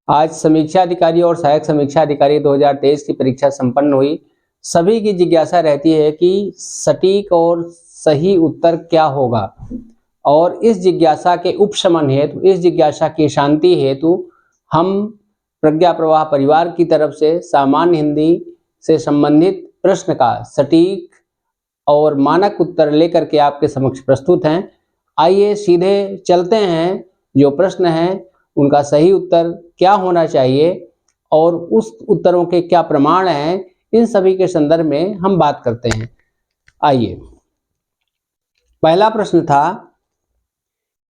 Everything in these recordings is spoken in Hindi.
आज समीक्षा अधिकारी और सहायक समीक्षा अधिकारी 2023 की परीक्षा संपन्न हुई। सभी की जिज्ञासा रहती है कि सटीक और सही उत्तर क्या होगा, और इस जिज्ञासा के उपशमन हेतु, इस जिज्ञासा की शांति हेतु हम प्रज्ञा प्रवाह परिवार की तरफ से सामान्य हिंदी से संबंधित प्रश्न का सटीक और मानक उत्तर लेकर के आपके समक्ष प्रस्तुत हैं। आइए सीधे चलते हैं, जो प्रश्न हैं उनका सही उत्तर क्या होना चाहिए और उस उत्तरों के क्या प्रमाण हैं, इन सभी के संदर्भ में हम बात करते हैं। आइए, पहला प्रश्न था,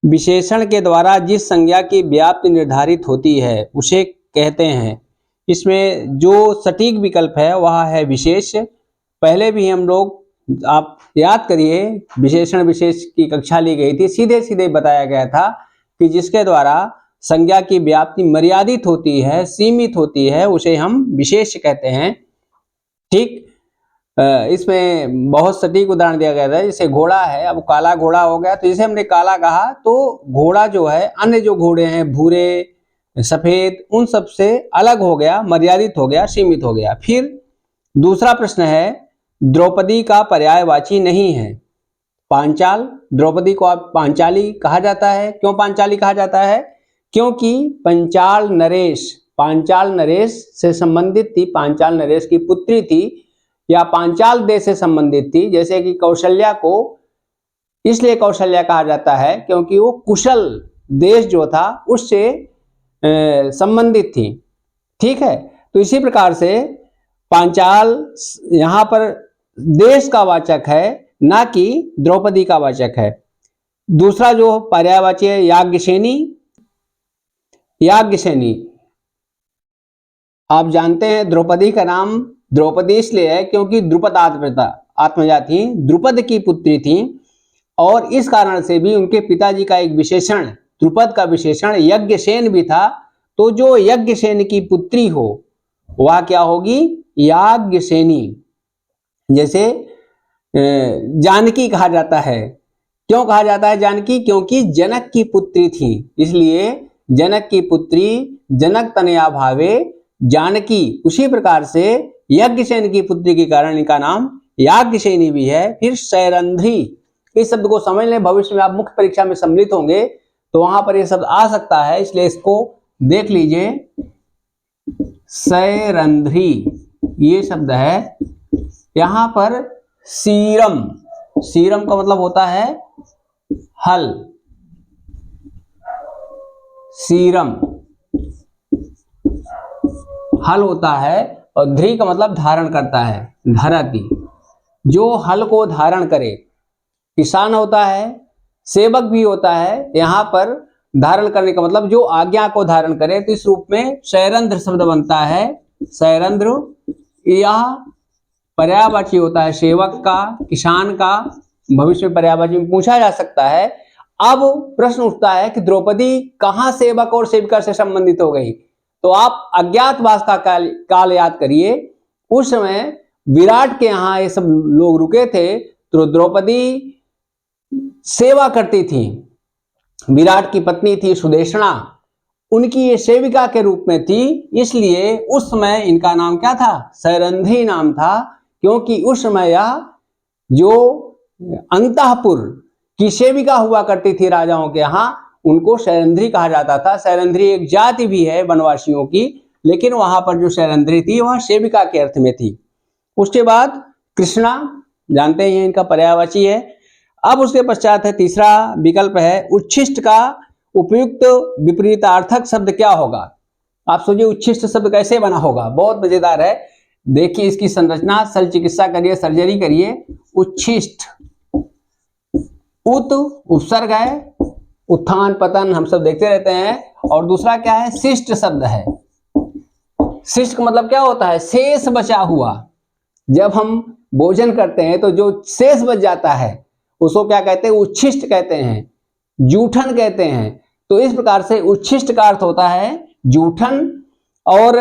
विशेषण के द्वारा जिस संज्ञा की व्याप्ति निर्धारित होती है उसे कहते हैं। इसमें जो सटीक विकल्प है वह है विशेष। पहले भी हम लोग, आप याद करिए, विशेषण विशेष की कक्षा ली गई थी, सीधे सीधे बताया गया था कि जिसके द्वारा संज्ञा की व्याप्ति मर्यादित होती है, सीमित होती है, उसे हम विशेष कहते हैं। ठीक, इसमें बहुत सटीक उदाहरण दिया गया था, जैसे घोड़ा है, अब काला घोड़ा हो गया, तो जैसे हमने काला कहा तो घोड़ा जो है अन्य जो घोड़े हैं भूरे सफेद उन सब से अलग हो गया, मर्यादित हो गया, सीमित हो गया। फिर दूसरा प्रश्न है, द्रौपदी का पर्यायवाची नहीं है पांचाल। द्रौपदी को आप पांचाली कहा जाता है। क्यों पांचाली कहा जाता है? क्योंकि पांचाल नरेश से संबंधित थी, पांचाल नरेश की पुत्री थी, या पांचाल देश से संबंधित थी। जैसे कि कौशल्या को इसलिए कौशल्या कहा जाता है क्योंकि वो कुशल देश जो था उससे संबंधित थी। ठीक है, तो इसी प्रकार से पांचाल यहाँ पर देश का वाचक है, ना कि द्रौपदी का वाचक है। दूसरा जो पर्यायवाची है याज्ञसेनी। आप जानते हैं द्रौपदी का नाम द्रौपदी इसलिए है क्योंकि द्रुपद आत्मजा थी, द्रुपद की पुत्री थी, और इस कारण से भी उनके पिताजी का एक विशेषण, द्रुपद का विशेषण यज्ञसेन भी था। तो जो यज्ञसेन की पुत्री हो वह क्या होगी? याज्ञसेनी। जैसे जानकी कहा जाता है। क्यों कहा जाता है जानकी? क्योंकि जनक की पुत्री थी, इसलिए जनक की पुत्री जनक तनया भावे जानकी। उसी प्रकार से यज्ञसेन की पुत्री के कारण इनका नाम याज्ञसेनी भी है। फिर सैरंध्री, इस शब्द को समझ लें, भविष्य में आप मुख्य परीक्षा में सम्मिलित होंगे तो वहां पर यह शब्द आ सकता है, इसलिए इसको देख लीजिए। सैरंध्री ये शब्द है। यहां पर सीरम, सीरम का मतलब होता है हल, सीरम हल होता है, और ध्री का मतलब धारण करता है, धरती, जो हल को धारण करे। किसान होता है, सेवक भी होता है। यहाँ पर धारण करने का मतलब जो आज्ञा को धारण करे, तो इस रूप में सैरंध्र शब्द बनता है। सैरंध्र यह पर्यायवाची होता है सेवक का, किसान का। भविष्य में पर्यायवाची में पूछा जा सकता है। अब प्रश्न उठता है कि द्रौपदी कहाँ सेवक और सेविका से संबंधित हो गई? तो आप अज्ञातवास का काल याद करिए। उस समय विराट के यहाँ ये सब लोग रुके थे, तो द्रौपदी सेवा करती थी। विराट की पत्नी थी सुदेशना, उनकी ये सेविका के रूप में थी, इसलिए उस समय इनका नाम क्या था? सैरंध्री नाम था। क्योंकि उस समय यह जो अंतःपुर की सेविका हुआ करती थी राजाओं के यहाँ, उनको सैरंध्री कहा जाता था। सैरंध्री एक जाति भी है वनवासियों की, लेकिन वहां पर जो सैरंध्री थी वह सेविका के अर्थ में थी। उसके बाद कृष्णा, जानते हैं इनका पर्यायवाची है। अब उसके पश्चात है तीसरा विकल्प है उच्छिष्ट का उपयुक्त विपरीतार्थक शब्द क्या होगा? आप सोचिए उच्छिष्ट शब्द कैसे बना होगा, बहुत मजेदार है। देखिए इसकी संरचना, शल्य चिकित्सा करिए, सर्जरी करिए। उच्छिष्ट, उत उपसर्ग है, उत्थान पतन हम सब देखते रहते हैं, और दूसरा क्या है? शिष्ट शब्द है। शिष्ट का मतलब क्या होता है? शेष बचा हुआ। जब हम भोजन करते हैं तो जो शेष बच जाता है उसको क्या कहते हैं? उच्छिष्ट कहते हैं, जूठन कहते हैं। तो इस प्रकार से उच्छिष्ट का अर्थ होता है जूठन। और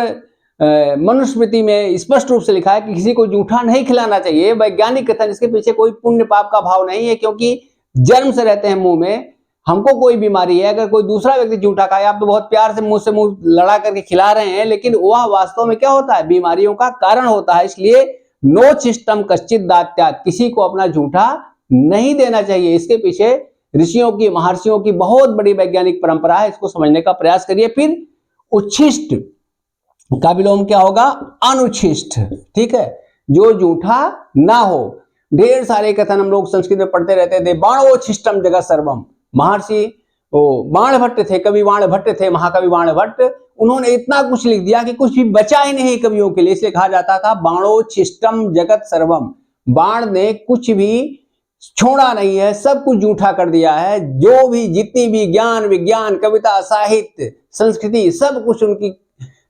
मनुस्मृति में स्पष्ट रूप से लिखा है कि किसी को जूठा नहीं खिलाना चाहिए। वैज्ञानिक कथन, इसके पीछे कोई पुण्य पाप का भाव नहीं है, क्योंकि जन्म से रहते हैं मुंह में, हमको कोई बीमारी है, अगर कोई दूसरा व्यक्ति जूठा खाए, आप तो बहुत प्यार से मुंह लड़ा करके खिला रहे हैं, लेकिन वह वास्तव में क्या होता है, बीमारियों का कारण होता है। इसलिए नोच्छिष्टम कश्चित् दात्यात्, किसी को अपना जूठा नहीं देना चाहिए। इसके पीछे ऋषियों की, महर्षियों की बहुत बड़ी वैज्ञानिक परंपरा है, इसको समझने का प्रयास करिए। फिर उच्छिष्ट का विलोम क्या होगा, अनुच्छिष्ट। ठीक है, जो जूठा ना हो। ढेर सारे कथन हम लोग संस्कृत में पढ़ते रहते थे, बाणोच्छिष्टम जगत सर्वम। महर्षि बाण भट्ट थे, कवि बाण भट्ट थे, महाकवि बाण भट्ट, उन्होंने इतना कुछ लिख दिया कि कुछ भी बचा ही नहीं कवियों के लिए, इसलिए कहा जाता था बाणोच्छिष्टम जगत सर्वम। बाण ने कुछ भी छोड़ा नहीं है, सब कुछ जूठा कर दिया है। जो भी, जितनी भी ज्ञान, विज्ञान, कविता, साहित्य, संस्कृति, सब कुछ उनकी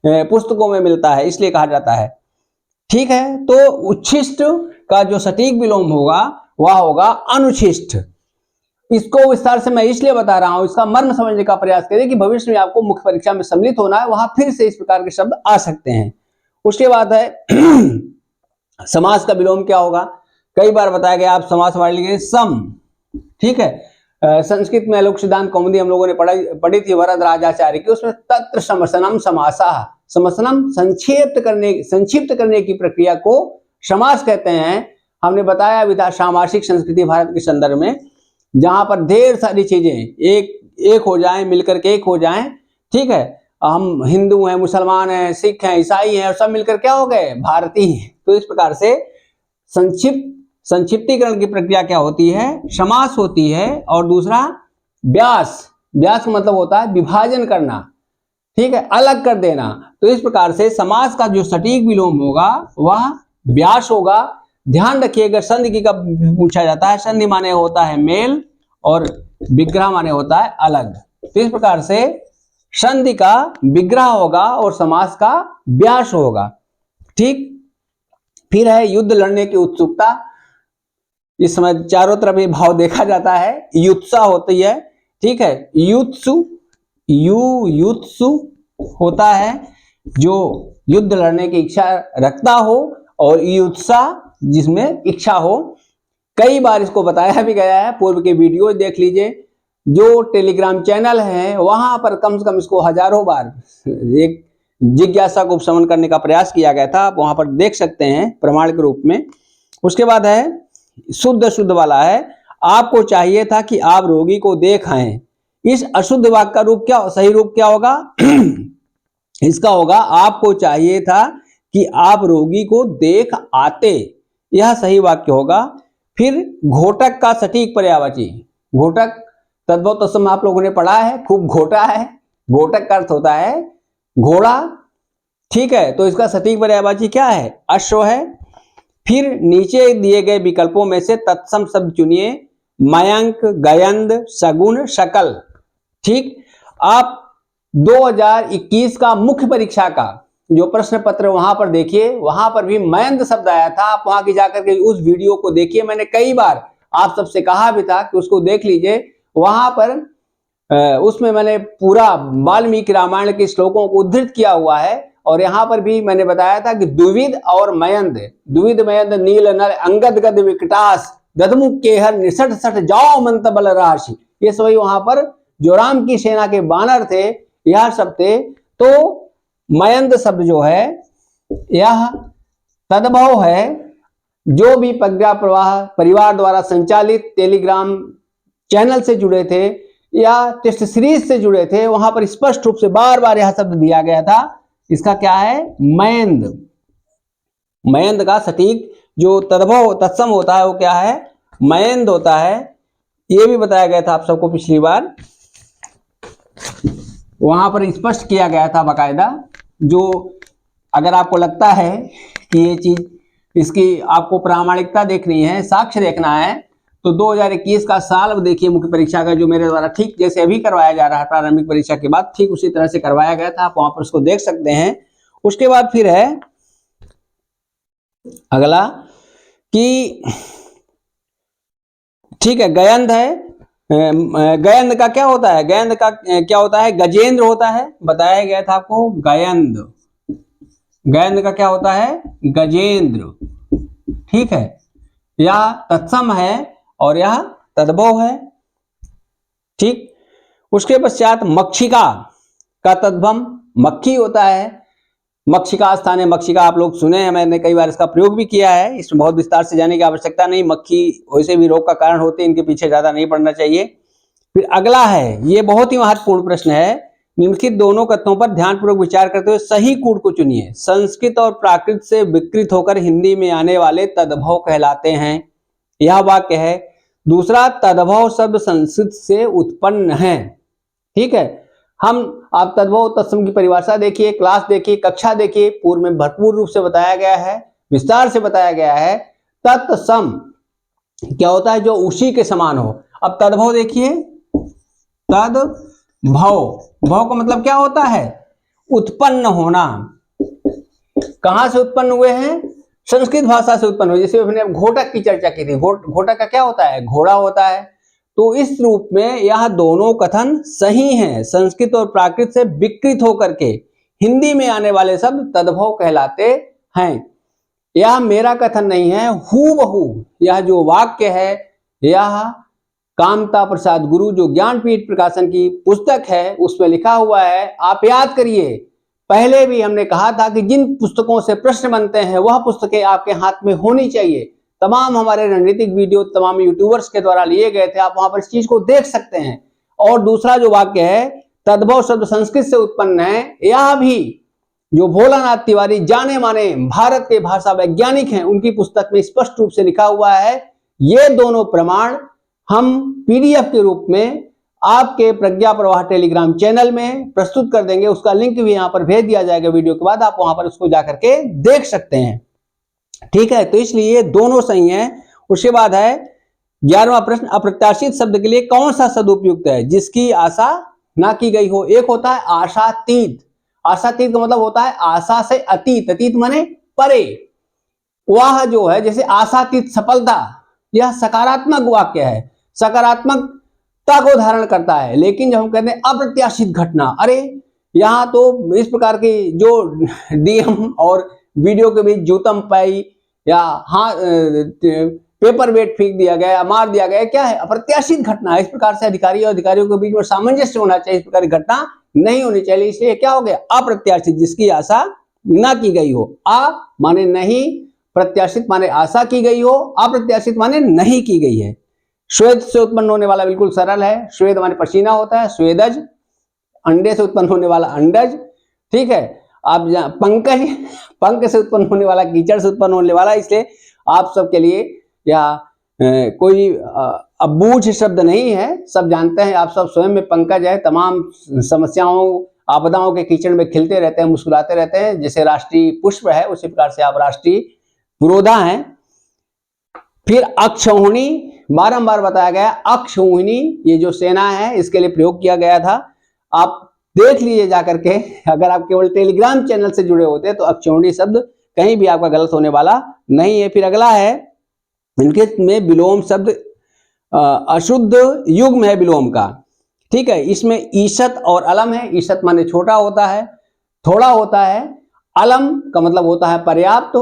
पुस्तकों में मिलता है, इसलिए कहा जाता है। ठीक है, तो उच्छिष्ट का जो सटीक विलोम होगा वह होगा अनुच्छिष्ट। इसको विस्तार से मैं इसलिए बता रहा हूं, इसका मर्म समझने का प्रयास करें कि भविष्य में आपको मुख्य परीक्षा में सम्मिलित होना है, वहां फिर से इस प्रकार के शब्द आ सकते हैं। उसके बाद है समास का विलोम क्या होगा। कई बार बताया गया, आप समास पढ़ लीजिए, सम। ठीक है, संस्कृत में लोक सिद्धांत कौमुदी हम लोगों ने पढ़ी थी वरदराजाचार्य की, उसमें तत्र समसनम समासः, समसनम संक्षिप्त करने की प्रक्रिया को समास कहते हैं। हमने बताया भी था सामासिक संस्कृति भारत के संदर्भ में, जहां पर ढेर सारी चीजें एक हो जाएं, मिलकर के एक हो जाएं। ठीक है, हम हिंदू हैं, मुसलमान हैं, सिख हैं, ईसाई हैं, और सब मिलकर क्या हो गए, भारतीय हैं। तो इस प्रकार से संक्षिप्तीकरण की प्रक्रिया क्या होती है, समास होती है। और दूसरा व्यास, व्यास का मतलब होता है विभाजन करना। ठीक है, अलग कर देना। तो इस प्रकार से समास का जो सटीक विलोम होगा वह व्यास होगा। ध्यान रखिएगा, संधि की कब पूछा जाता है, संधि माने होता है मेल और विग्रह माने होता है अलग। तो इस प्रकार से संधि का विग्रह होगा और समास का व्यास होगा। ठीक, फिर है युद्ध लड़ने की उत्सुकता। इस समय चारों तरफ ये भाव देखा जाता है, युत्सा होती है। ठीक है, युत्सु होता है जो युद्ध लड़ने की इच्छा रखता हो, और युत्सा जिसमें इच्छा हो। कई बार इसको बताया भी गया है, पूर्व के वीडियो देख लीजिए। जो टेलीग्राम चैनल है वहां पर कम से कम इसको हजारों बार एक जिज्ञासा को उपशमन करने का प्रयास किया गया था, आप वहां पर देख सकते हैं प्रमाण के रूप में। उसके बाद है शुद्ध वाला है, आपको चाहिए था कि आप रोगी को देख आएं। इस अशुद्ध वाक्य का रूप क्या, सही रूप क्या होगा इसका होगा, आपको चाहिए था कि आप रोगी को देख आते, यह सही वाक्य होगा। फिर घोटक का सटीक पर्यायवाची, घोटक तद्भव तत्सम आप लोगों ने पढ़ा है, खूब घोटा है। घोटक का अर्थ होता है घोड़ा। ठीक है, तो इसका सटीक पर्यायवाची क्या है, अश्व है। फिर नीचे दिए गए विकल्पों में से तत्सम शब्द चुनिए, मयंक, गयंद, सगुन, शकल। ठीक, आप 2021 का मुख्य परीक्षा का जो प्रश्न पत्र वहां पर देखिए, वहां पर भी मयंद शब्द आया था। आप वहां की जाकर के उस वीडियो को देखिए, मैंने कई बार आप सबसे कहा भी था कि उसको देख लीजिए। वहां पर उसमें मैंने पूरा वाल्मीकि रामायण के श्लोकों को उद्धृत किया हुआ है। और यहाँ पर भी मैंने बताया था कि द्विविद और मयंद, द्विविद मयंद नील नर अंगद गद विकटास दधमुख केहर निसट सठ जाओ मंत बल राशि, ये सभी वहां पर जो राम की सेना के बानर थे यह सब थे। तो मयंद शब्द जो है यह तद्भव है, जो भी प्रज्ञा प्रवाह परिवार द्वारा संचालित टेलीग्राम चैनल से जुड़े थे या टेस्ट सीरीज से जुड़े थे, वहां पर स्पष्ट रूप से बार बार यह शब्द दिया गया था। इसका क्या है, मयंद। मयंद का सटीक जो तद्भव तत्सम होता है वो क्या है, मयंद होता है। ये भी बताया गया था आप सबको पिछली बार, वहां पर स्पष्ट किया गया था बाकायदा। जो अगर आपको लगता है कि ये चीज इसकी आपको प्रामाणिकता देखनी है, साक्ष्य देखना है, तो 2021 का साल देखिए मुख्य परीक्षा का, जो मेरे द्वारा ठीक जैसे अभी करवाया जा रहा है प्रारंभिक परीक्षा के बाद, ठीक उसी तरह से करवाया गया था। आप वहां पर उसको देख सकते हैं। उसके बाद फिर है अगला कि ठीक है, गयंद है। गयंद का क्या होता है, गयंद का क्या होता है, गजेंद्र होता है, बताया गया था आपको। गयंद, गयंद का क्या होता है, गजेंद्र। ठीक है, यह तत्सम है और यह तद्भव है। ठीक, उसके पश्चात मक्षिका का तद्भव मक्खी होता है। मक्षिका स्थान है, मक्षिका आप लोग सुने हैं, मैंने कई बार इसका प्रयोग भी किया है, इसमें बहुत विस्तार से जाने की आवश्यकता नहीं। मक्खी वैसे भी रोग का कारण होते हैं, इनके पीछे ज्यादा नहीं पड़ना चाहिए। फिर अगला है, ये बहुत ही महत्वपूर्ण प्रश्न है, निम्नलिखित दोनों कथनों पर ध्यानपूर्वक विचार करते हुए सही कूट को चुनिए। संस्कृत और प्राकृत से विकृत होकर हिंदी में आने वाले तद्भव कहलाते हैं, यह वाक्य है। दूसरा, तद्भव शब्द संस्कृत से उत्पन्न है। ठीक है, आप तद्भव तत्सम की परिभाषा देखिए, क्लास देखिए, कक्षा देखिए, पूर्व में भरपूर रूप से बताया गया है, विस्तार से बताया गया है। तत्सम क्या होता है? जो उसी के समान हो। अब तद्भव देखिए, तद्भव, भव का मतलब क्या होता है? उत्पन्न होना। कहां से उत्पन्न हुए हैं? संस्कृत भाषा से उत्पन्न हुए। जैसे हमने घोटक की चर्चा की थी, घोटक का क्या होता है? घोड़ा होता है। तो इस रूप में यह दोनों कथन सही हैं। संस्कृत और प्राकृत से विकृत होकर के हिंदी में आने वाले शब्द तद्भव कहलाते हैं। यह मेरा कथन नहीं है, हूबहू यह जो वाक्य है, यह कामता प्रसाद गुरु जो ज्ञानपीठ प्रकाशन की पुस्तक है उसमें लिखा हुआ है। आप याद करिए, पहले भी हमने कहा था कि जिन पुस्तकों से प्रश्न बनते हैं वह पुस्तकें आपके हाथ में होनी चाहिए। तमाम हमारे रणनीतिक वीडियो तमाम यूट्यूबर्स के द्वारा लिए गए थे, आप वहां पर इस चीज को देख सकते हैं। और दूसरा जो वाक्य है, तद्भव शब्द संस्कृत से उत्पन्न है, यह भी जो भोलानाथ तिवारी जाने माने भारत के भाषा वैज्ञानिक हैं, उनकी पुस्तक में स्पष्ट रूप से लिखा हुआ है। ये दोनों प्रमाण हम पीडीएफ के रूप में आपके प्रज्ञा प्रवाह टेलीग्राम चैनल में प्रस्तुत कर देंगे। उसका लिंक भी यहाँ पर भेज दिया जाएगा वीडियो के बाद, आप वहां पर उसको जाकर के देख सकते हैं। ठीक है, तो इसलिए दोनों सही हैं। उसके बाद है 11वां प्रश्न, अप्रत्याशित शब्द के लिए कौन सा शब्द उपयुक्त है? जिसकी आशा ना की गई हो। एक होता है आशातीत। आशातीत का मतलब होता है आशा से अतीत, अतीत माने परे। वह जो है, जैसे आशातीत सफलता, यह सकारात्मक वाक्य है, सकारात्मकता को धारण करता है। लेकिन जब हम कहते हैं अप्रत्याशित घटना, अरे यहाँ तो इस प्रकार की जो डीएम और वीडियो के बीच जूतम पाई या हाँ पेपर वेट फेंक दिया गया, मार दिया गया, क्या है? अप्रत्याशित घटना। इस प्रकार से अधिकारी और अधिकारियों के बीच में सामंजस्य होना चाहिए, इस प्रकार की घटना नहीं होनी चाहिए। इसलिए क्या हो गया? अप्रत्याशित, जिसकी आशा ना की गई हो। आ माने नहीं, प्रत्याशित माने आशा की गई हो, अप्रत्याशित माने नहीं की गई है। श्वेद से उत्पन्न होने वाला बिल्कुल सरल है, श्वेद माने पसीना होता है, स्वेदज। अंडे से उत्पन्न होने वाला अंडज। ठीक है, आप पंकज, पंक से उत्पन्न होने वाला, कीचड़ से उत्पन्न होने वाला। इसलिए आप सबके लिए या कोई अबूझ शब्द नहीं है, सब जानते हैं, आप सब स्वयं में पंकज है। तमाम समस्याओं आपदाओं के कीचड़ में खिलते रहते हैं, मुस्कुराते रहते हैं। जैसे राष्ट्रीय पुष्प है उसी प्रकार से आप राष्ट्रीय पुरोधा हैं। फिर अक्षौहिणी, बारंबार बताया गया, अक्षौहिणी ये जो सेना है इसके लिए प्रयोग किया गया था। आप देख लीजिए जाकर के, अगर आप केवल टेलीग्राम चैनल से जुड़े होते हैं तो अक्षौहिणी शब्द कहीं भी आपका गलत होने वाला नहीं है। फिर अगला है, इनके में विलोम शब्द अशुद्ध युग्म है विलोम का। ठीक है, इसमें ईशत और अलम है। ईशत माने छोटा होता है, थोड़ा होता है। अलम का मतलब होता है पर्याप्त।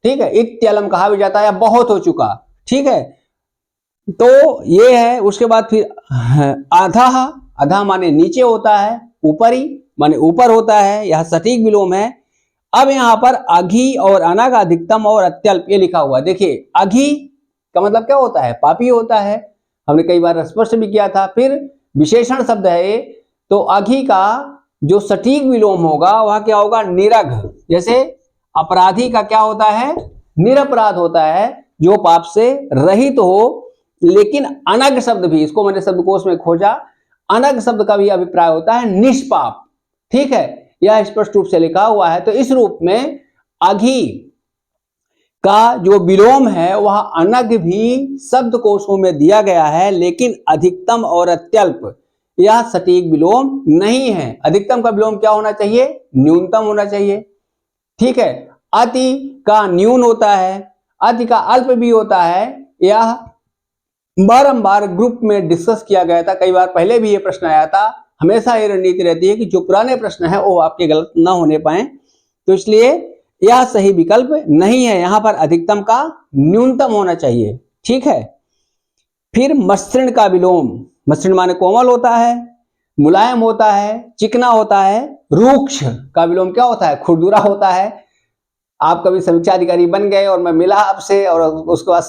ठीक है, इत्यलम कहा भी जाता है, बहुत हो चुका। ठीक है, तो ये है। उसके बाद फिर आधा, आधा माने नीचे होता है, ऊपरी माने ऊपर होता है, यह सटीक विलोम है। अब यहां पर अघी और अनग, अधिकतम और अत्यल्प, ये लिखा हुआ है। देखिए, अघी का मतलब क्या होता है? पापी होता है, हमने कई बार स्पष्ट भी किया था। फिर विशेषण शब्द है ये, तो अघी का जो सटीक विलोम होगा वह क्या होगा? निरघ। जैसे अपराधी का क्या होता है? निरपराध होता है, जो पाप से रहित हो। लेकिन अनग शब्द भी, इसको मैंने शब्दकोश में खोजा, अनग शब्द का भी अभिप्राय होता है निष्पाप। ठीक है, यह स्पष्ट रूप से लिखा हुआ है। तो इस रूप में अघी का जो विलोम है वह अनग भी शब्दकोशों में दिया गया है, लेकिन अधिकतम और अत्यल्प यह सटीक विलोम नहीं है। अधिकतम का विलोम क्या होना चाहिए? न्यूनतम होना चाहिए। ठीक है, अति का न्यून होता है, अति का अल्प भी होता है। यह बारंबार ग्रुप में डिस्कस किया गया था, कई बार पहले भी ये प्रश्न आया था। हमेशा ये रणनीति रहती है कि जो पुराने प्रश्न है वो आपके गलत ना होने पाए, तो इसलिए यह सही विकल्प नहीं है। यहां पर अधिकतम का न्यूनतम होना चाहिए। ठीक है, फिर मसृण का विलोम, मसृण माने कोमल होता है, मुलायम होता है, चिकना होता है। रूक्ष का विलोम क्या होता है? खुरदुरा होता है। आप कभी समीक्षा अधिकारी बन गए और मैं मिला आपसे और उसके बाद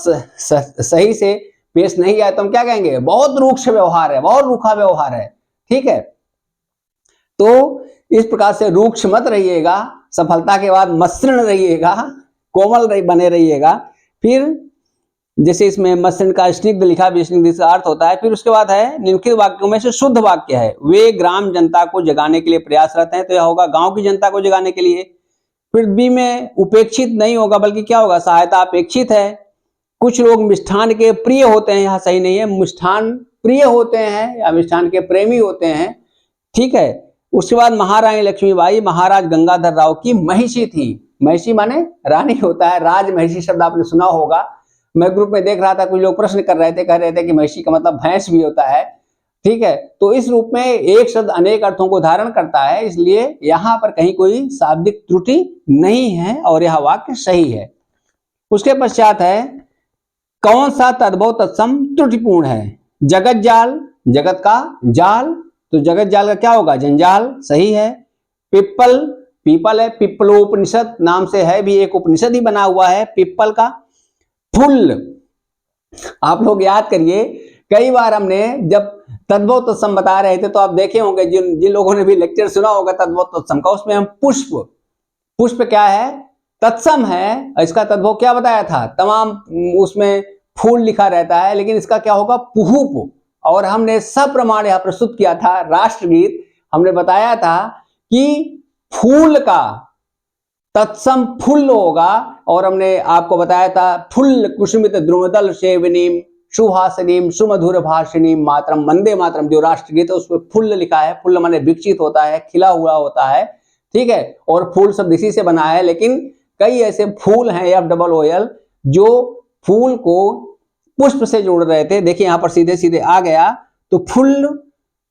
सही से पेश नहीं आए तो हम क्या कहेंगे? बहुत रूक्ष व्यवहार है, बहुत रूखा व्यवहार है। ठीक है, तो इस प्रकार से रूक्ष मत रहिएगा, सफलता के बाद मसृण रहिएगा, कोमल बने रहिएगा। फिर जैसे इसमें मसृण का स्निग्ध लिखा, स्निग्ध का अर्थ होता है। फिर उसके बाद है निम्नलिखित वाक्यों में से शुद्ध वाक्य है। वे ग्राम जनता को जगाने के लिए प्रयासरत हैं, तो यह होगा गांव की जनता को जगाने के लिए। फिर बी में उपेक्षित नहीं होगा बल्कि क्या होगा? सहायता अपेक्षित है। कुछ लोग मिष्ठान के प्रिय होते हैं, यहाँ सही नहीं है, मिष्ठान प्रिय होते हैं या मिष्ठान के प्रेमी होते हैं। ठीक है, उसके बाद महारानी लक्ष्मीबाई महाराज गंगाधर राव की महिषी थी। महिषी माने रानी होता है, राज महिषी शब्द आपने सुना होगा। मैं ग्रुप में देख रहा था, कुछ लोग प्रश्न कर रहे थे, कह रहे थे कि महिषी का मतलब भैंस भी होता है। ठीक है, तो इस रूप में एक शब्द अनेक अर्थों को धारण करता है, इसलिए यहां पर कहीं कोई शाब्दिक त्रुटि नहीं है और यह वाक्य सही है। उसके पश्चात है कौन सा तद्भव तत्सम त्रुटिपूर्ण है? जगत जाल, जगत का जाल, तो जगत जाल का क्या होगा? जंजाल, सही है। पिप्पल, पीपल है, पिप्पलोपनिषद नाम से है, भी एक उपनिषद ही बना हुआ है पिप्पल का। फुल, आप लोग याद करिए, कई बार हमने जब तद्भव तत्सम बता रहे थे तो आप देखे होंगे, जिन लोगों ने भी लेक्चर सुना होगा तद्भव तत्सम का, उसमें हम पुष्प, पुष्प क्या है? तत्सम है। इसका तद्भव क्या बताया था? तमाम उसमें फूल लिखा रहता है, लेकिन इसका क्या होगा? पुहुप। और हमने सब प्रमाण यहां प्रस्तुत किया था, राष्ट्रगीत हमने बताया था कि फूल का तत्सम फुल्ल होगा, और हमने आपको बताया था फुल्ल कुसुमित द्रुमदल सेवनीम सुहासिनीम सुमधुर भाषिनीम मातरम वंदे मातरम, जो राष्ट्रगीत है उसमें फुल्ल लिखा है। फुल्ल माने विकसित होता है, खिला हुआ होता है। ठीक है, और फूल शब्द इसी से बना है, लेकिन कई ऐसे फूल हैं FOOL जो फूल को पुष्प से जोड़ रहे थे। देखिए यहां पर सीधे सीधे आ गया, तो फुल्ल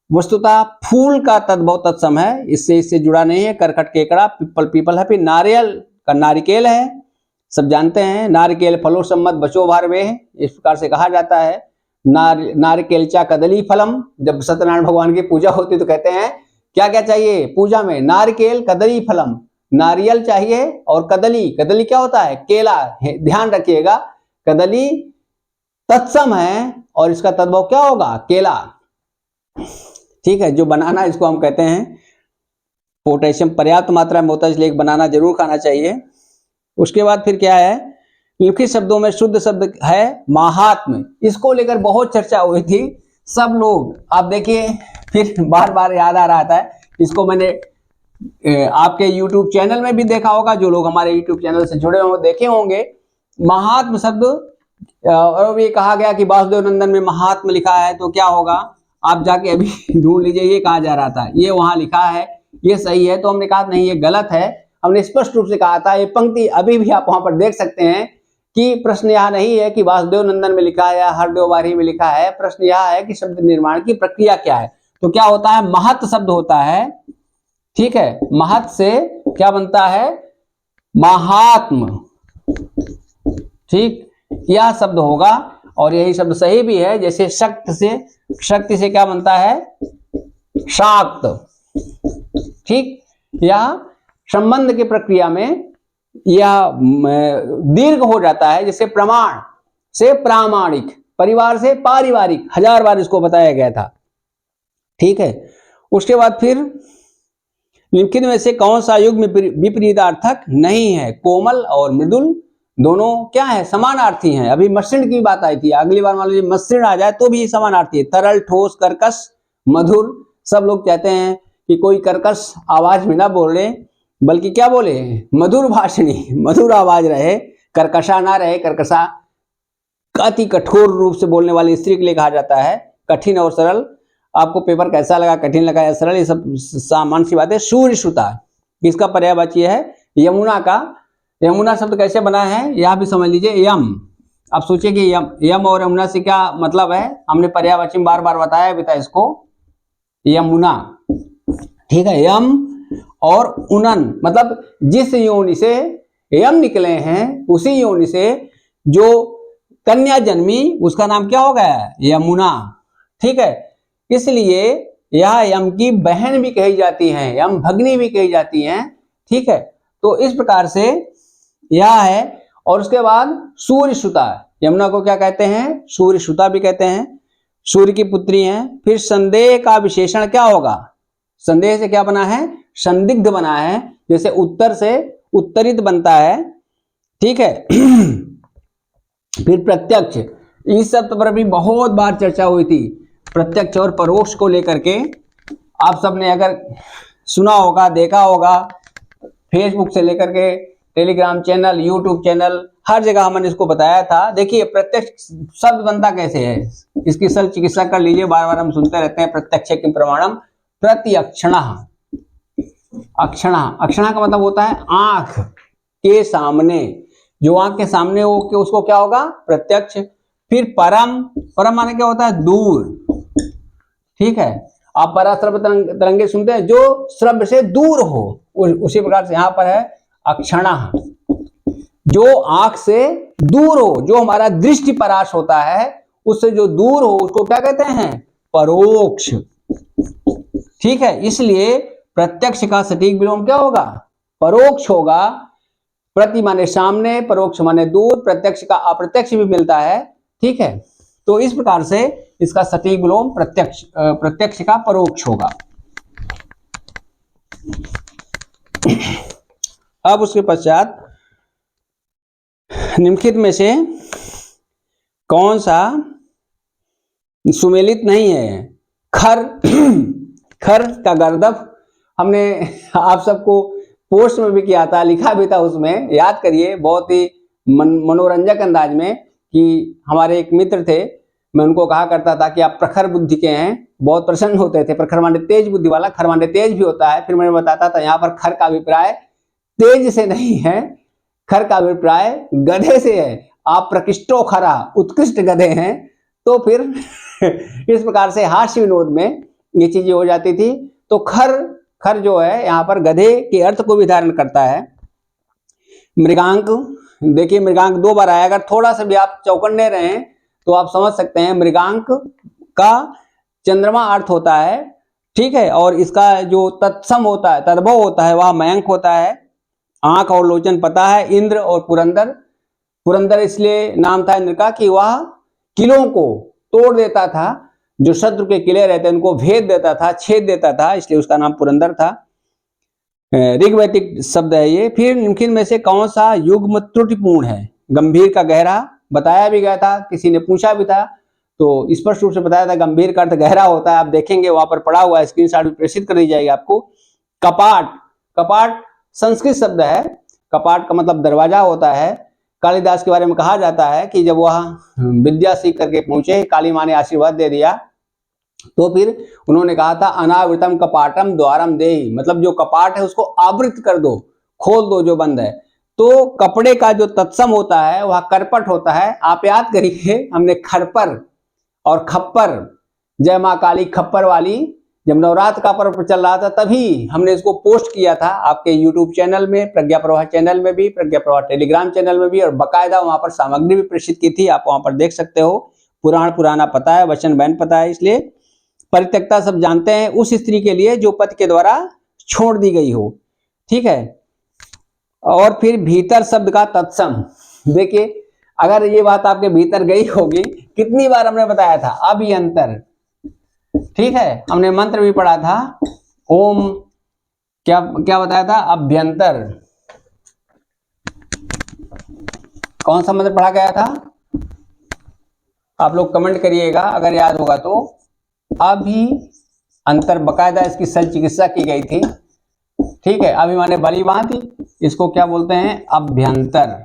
वस्तुतः फूल का तद्भव तत्सम है, इससे जुड़ा नहीं है। करकट केकड़ा, पिप्पल पीपल है। फिर नारियल का नारिकेल है, सब जानते हैं। नारिकेल फलो सम्मत बचो भारवे, इस प्रकार से कहा जाता है। नारिकेलचा कदली फलम, जब सत्यनारायण भगवान की पूजा होती तो कहते हैं क्या क्या चाहिए पूजा में? नारिकेल कदली फलम, नारियल चाहिए, और कदली, कदली क्या होता है? केला। ध्यान रखिएगा, कदली तत्सम है और इसका तद्भव क्या होगा? केला। ठीक है, जो बनाना इसको हम कहते हैं, पोटेशियम पर्याप्त मात्रा में होता है, इसलिए बनाना जरूर खाना चाहिए। उसके बाद फिर क्या है? लिखित शब्दों में शुद्ध शब्द है महात्म, इसको लेकर बहुत चर्चा हुई थी। सब लोग आप देखिए, फिर बार बार याद आ रहा था, इसको मैंने आपके YouTube चैनल में भी देखा होगा, जो लोग हमारे YouTube चैनल से जुड़े होंगे देखे होंगे। महात्म शब्द, और ये कहा गया कि वासुदेव नंदन में महात्म लिखा है, तो क्या होगा? आप जाके अभी ढूंढ लीजिए, ये कहा जा रहा था, ये वहां लिखा है, ये सही है। तो हमने कहा नहीं, ये गलत है। हमने स्पष्ट रूप से कहा था, ये पंक्ति अभी भी आप वहां पर देख सकते हैं कि प्रश्न यह नहीं है कि वासुदेव नंदन में लिखा है या हरदेव वारी में लिखा है। प्रश्न यह है कि शब्द निर्माण की प्रक्रिया क्या है। तो क्या होता है? महत् शब्द होता है। ठीक है, महत् से क्या बनता है? महात्म। ठीक, यह शब्द होगा, और यही शब्द सही भी है। जैसे शक्ति से क्या बनता है? शाक्त। ठीक, यह संबंध की प्रक्रिया में यह दीर्घ हो जाता है। जैसे प्रमाण से प्रामाणिक, परिवार से पारिवारिक, 1000 बार इसको बताया गया था। ठीक है, उसके बाद फिर निम्नलिखित में से कौन सा युग्म विपरीतार्थक नहीं है? कोमल और मृदुल दोनों क्या है? समानार्थी हैं। अभी मसृण की बात आई थी, अगली बार मान लीजिए मसृण आ जाए तो भी समानार्थी है। तरल, ठोस, कर्कश, मधुर। सब लोग कहते हैं कि कोई कर्कश आवाज में ना बोले, बल्कि क्या बोले? मधुर भाषणी, मधुर आवाज रहे, कर्कशा ना रहे। कर्कशा अति कठोर रूप से बोलने वाली स्त्री के लिए कहा जाता है। कठिन और सरल, आपको पेपर कैसा लगा, कठिन लगा या सरल, ये सब सामान्य सी बात है। सूर्य सुता, इसका पर्यायवाची है यमुना का। यमुना शब्द कैसे बना है यह भी समझ लीजिए। यम, आप सोचिए कि यम और यमुना से क्या मतलब है? हमने पर्यायवाची में बार बार बताया भी था इसको, यमुना। ठीक है, यम और उनन, मतलब जिस योनि से यम निकले हैं उसी योनि से जो कन्या जन्मी उसका नाम क्या हो गया? यमुना। ठीक है, इसलिए यह यम की बहन भी कही जाती है, यम भगनी भी कही जाती है। ठीक है, तो इस प्रकार से यह है। और उसके बाद सूर्य सुता, यमुना को क्या कहते हैं? सूर्य सुता भी कहते हैं, सूर्य की पुत्री हैं। फिर संदेह का विशेषण क्या होगा? संदेह से क्या बना है? संदिग्ध बना है, जैसे उत्तर से उत्तरित बनता है। ठीक है। फिर प्रत्यक्ष, इस शब्द पर भी बहुत बार चर्चा हुई थी, प्रत्यक्ष और परोक्ष को लेकर के। आप सबने अगर सुना होगा, देखा होगा, फेसबुक से लेकर के टेलीग्राम चैनल, यूट्यूब चैनल, हर जगह हमने इसको बताया था। देखिए प्रत्यक्ष शब्द बनता कैसे है, इसकी सरल चिकित्सा कर लीजिए, बार बार हम सुनते रहते हैं प्रत्यक्ष किम प्रमाणम, प्रत्यक्षण। अक्षण, अक्षण का मतलब होता है आंख के सामने, जो आंख के सामने हो के उसको क्या होगा? प्रत्यक्ष। फिर परम, परम माने क्या होता है? दूर। ठीक है, आप पराश्रव तरंगे सुनते हैं, जो श्रव्य से दूर हो, उसी प्रकार से यहां पर है अक्षण, जो आंख से दूर हो, जो हमारा दृष्टि पराश होता है उससे जो दूर हो उसको क्या कहते हैं? परोक्ष। ठीक है, इसलिए प्रत्यक्ष का सटीक विलोम क्या होगा? परोक्ष होगा। प्रति माने सामने, परोक्ष माने दूर, प्रत्यक्ष का अप्रत्यक्ष भी मिलता है। ठीक है, तो इस प्रकार से इसका सटीक विलोम प्रत्यक्ष का परोक्ष होगा। अब उसके पश्चात निम्नलिखित में से कौन सा सुमेलित नहीं है? खर, खर का गर्दभ हमने आप सबको पोस्ट में भी किया था, लिखा भी था उसमें, याद करिए, बहुत ही मनोरंजक अंदाज में। कि हमारे एक मित्र थे, मैं उनको कहा करता था कि आप प्रखर बुद्धि के हैं, बहुत प्रसन्न होते थे। प्रखर माने तेज बुद्धि वाला, खर माने तेज भी होता है। फिर मैं बताता था यहाँ पर खर का अभिप्राय तेज से नहीं है, खर का अभिप्राय गधे से है। आप प्रकृष्टो खरा, उत्कृष्ट गधे हैं। तो फिर इस प्रकार से हास्य विनोद में ये चीजें हो जाती थी। तो खर, खर जो है यहाँ पर गधे के अर्थ को भी धारण करता है। मृगांक, देखिए मृगांक 2 बार आया, अगर थोड़ा सा भी आप चौकन्ने रहे तो आप समझ सकते हैं मृगांक का चंद्रमा अर्थ होता है। ठीक है, और इसका जो तत्सम होता है, तद्भव होता है, वह मयंक होता है। आंख और लोचन पता है। इंद्र और पुरंदर, पुरंदर इसलिए नाम था इंद्र का कि वह किलों को तोड़ देता था, जो शत्रु के किले रहते उनको भेद देता था, छेद देता था, इसलिए उसका नाम पुरंदर था। ऋग्वैदिक शब्द है ये। फिर निम्नलिखित में से कौन सा युग्म त्रुटिपूर्ण है? गंभीर का गहरा बताया भी गया था, किसी ने पूछा भी था, तो स्पष्ट रूप से बताया था गंभीर का अर्थ गहरा होता है। आप देखेंगे वहां पर पड़ा हुआ है, स्क्रीनशॉट भी प्रेषित कर दी जाएगी आपको। कपाट, कपाट संस्कृत शब्द है। कपाट का मतलब दरवाजा होता है। कालिदास के बारे में कहा जाता है कि जब वह विद्या सीख करके पहुंचे, काली माँ ने आशीर्वाद दे दिया, तो फिर उन्होंने कहा था अनावृतम कपाटम द्वारम देहि, मतलब जो कपाट है उसको आवृत कर दो, खोल दो जो बंद है। तो कपड़े का जो तत्सम होता है वह करपट होता है। आप याद करिए, हमने खरपर और खप्पर, जय माँ काली खप्पर वाली, जब नवरात्र का पर्व चल रहा था तभी हमने इसको पोस्ट किया था आपके यूट्यूब चैनल में, प्रज्ञा प्रवाह चैनल में भी, प्रज्ञा प्रवाह टेलीग्राम चैनल में भी, और बकायदा वहां पर सामग्री भी प्रेषित की थी, आप वहां पर देख सकते हो। पुराण पुराना पता है, वचन बैन पता है, इसलिए परित्यक्ता सब जानते हैं उस स्त्री के लिए जो पति के द्वारा छोड़ दी गई हो। ठीक है, और फिर भीतर शब्द का तत्सम, देखिए अगर ये बात आपके भीतर गई होगी, कितनी बार हमने बताया था अभियंतर। ठीक है, हमने मंत्र भी पढ़ा था, ओम क्या क्या बताया था? अभ्यंतर। कौन सा मंत्र पढ़ा गया था? आप लोग कमेंट करिएगा अगर याद होगा तो। अभी अंतर, बकायदा इसकी शल्य चिकित्सा की गई थी। ठीक है, अभी माने बली भांति, इसको क्या बोलते हैं? अभ्यंतर।